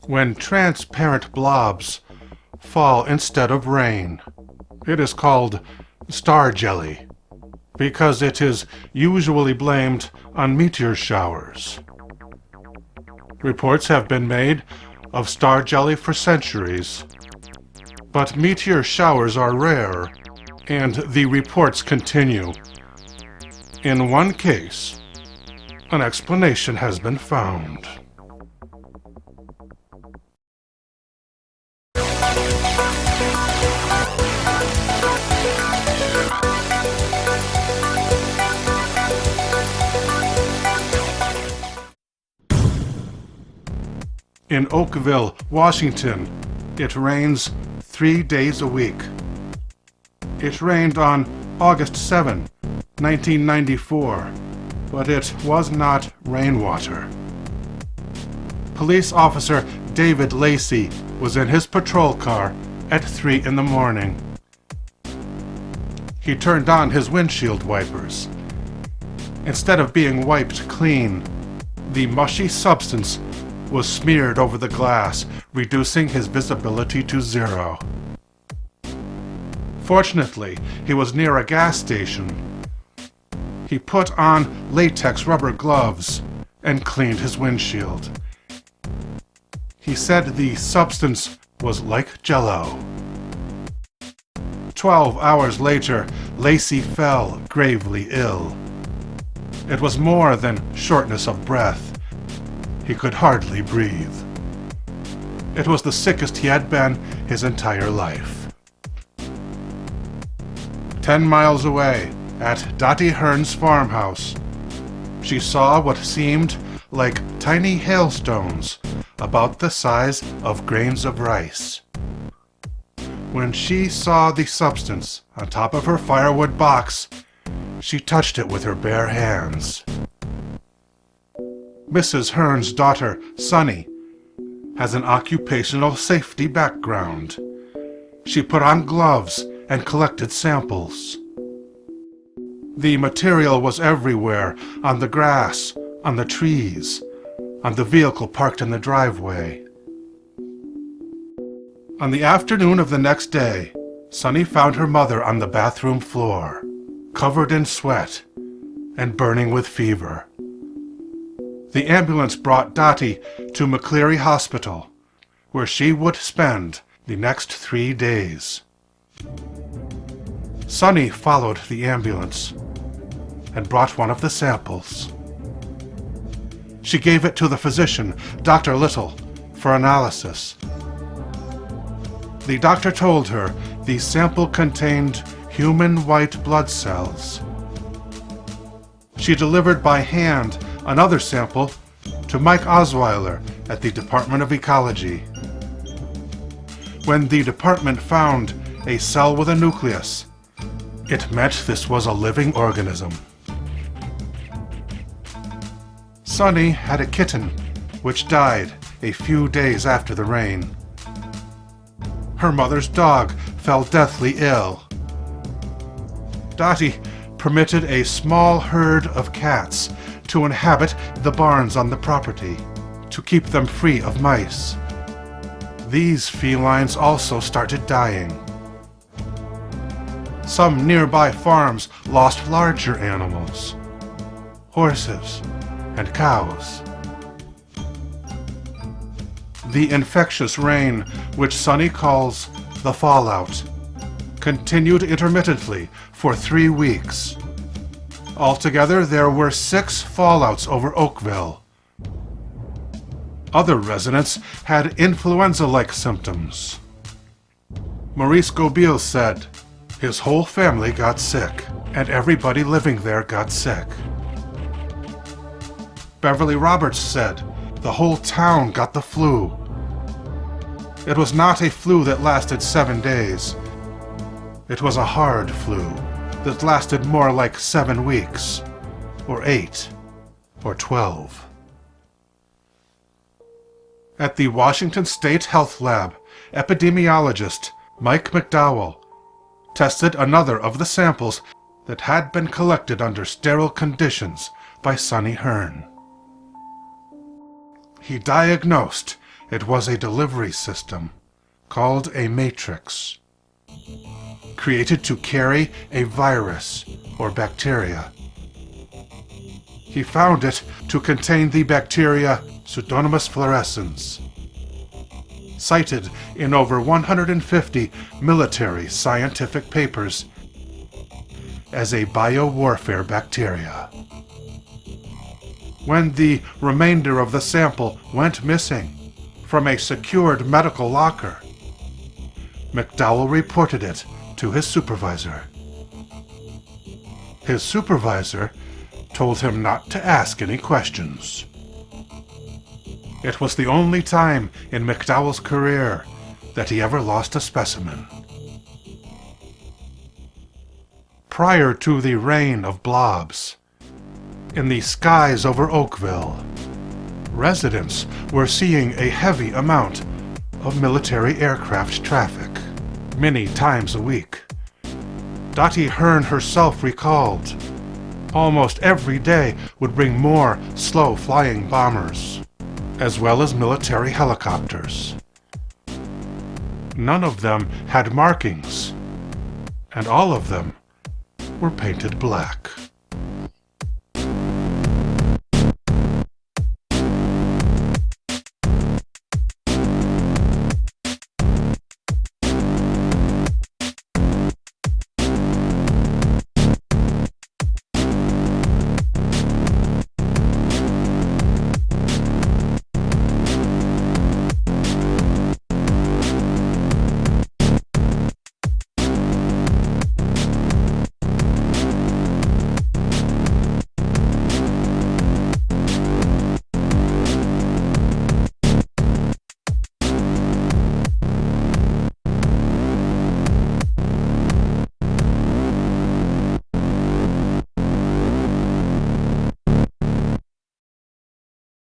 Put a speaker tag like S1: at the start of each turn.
S1: when transparent blobs fall instead of rain. It is called star jelly because it is usually blamed on meteor showers. Reports have been made of star jelly for centuries, but meteor showers are rare, and the reports continue. In one case, an explanation has been found. In Oakville, Washington, it rains 3 days a week. It rained on August 7, 1994, but it was not rainwater. Police officer David Lacey was in his patrol car at 3 in the morning. He turned on his windshield wipers. Instead of being wiped clean, the mushy substance was smeared over the glass, reducing his visibility to 0. Fortunately, he was near a gas station. He put on latex rubber gloves and cleaned his windshield. He said the substance was like Jell-O. 12 hours later, Lacey fell gravely ill. It was more than shortness of breath. He could hardly breathe. It was the sickest he had been his entire life. 10 miles away, at Dottie Hearn's farmhouse, she saw what seemed like tiny hailstones about the size of grains of rice. When she saw the substance on top of her firewood box, she touched it with her bare hands. Mrs. Hearn's daughter, Sunny, has an occupational safety background. She put on gloves and collected samples. The material was everywhere, on the grass, on the trees, on the vehicle parked in the driveway. On the afternoon of the next day, Sunny found her mother on the bathroom floor, covered in sweat and burning with fever. The ambulance brought Dottie to McCleary Hospital, where she would spend the next 3 days. Sunny followed the ambulance and brought one of the samples. She gave it to the physician, Dr. Little, for analysis. The doctor told her the sample contained human white blood cells. She delivered by hand another sample to Mike Osweiler at the Department of Ecology. When the department found a cell with a nucleus, it meant this was a living organism. Sunny had a kitten, which died a few days after the rain. Her mother's dog fell deathly ill. Dottie permitted a small herd of cats to inhabit the barns on the property, to keep them free of mice. These felines also started dying. Some nearby farms lost larger animals, horses and cows. The infectious rain, which Sunny calls the fallout, continued intermittently for 3 weeks. Altogether, there were 6 fallouts over Oakville. Other residents had influenza-like symptoms. Maurice Gobil said his whole family got sick, and everybody living there got sick. Beverly Roberts said the whole town got the flu. It was not a flu that lasted 7 days. It was a hard flu that lasted more like 7 weeks, or 8, or 12. At the Washington State Health Lab, epidemiologist Mike McDowell tested another of the samples that had been collected under sterile conditions by Sunny Hearn. He diagnosed It was a delivery system called a matrix, created to carry a virus or bacteria. He found it to contain the bacteria Pseudomonas fluorescens, cited in over 150 military scientific papers as a biowarfare bacteria. When the remainder of the sample went missing from a secured medical locker, McDowell reported it to his supervisor. His supervisor told him not to ask any questions. It was the only time in McDowell's career that he ever lost a specimen. Prior to the reign of blobs, in the skies over Oakville, residents were seeing a heavy amount of military aircraft traffic, many times a week. Dottie Hearn herself recalled, almost every day would bring more slow-flying bombers, as well as military helicopters. None of them had markings, and all of them were painted black.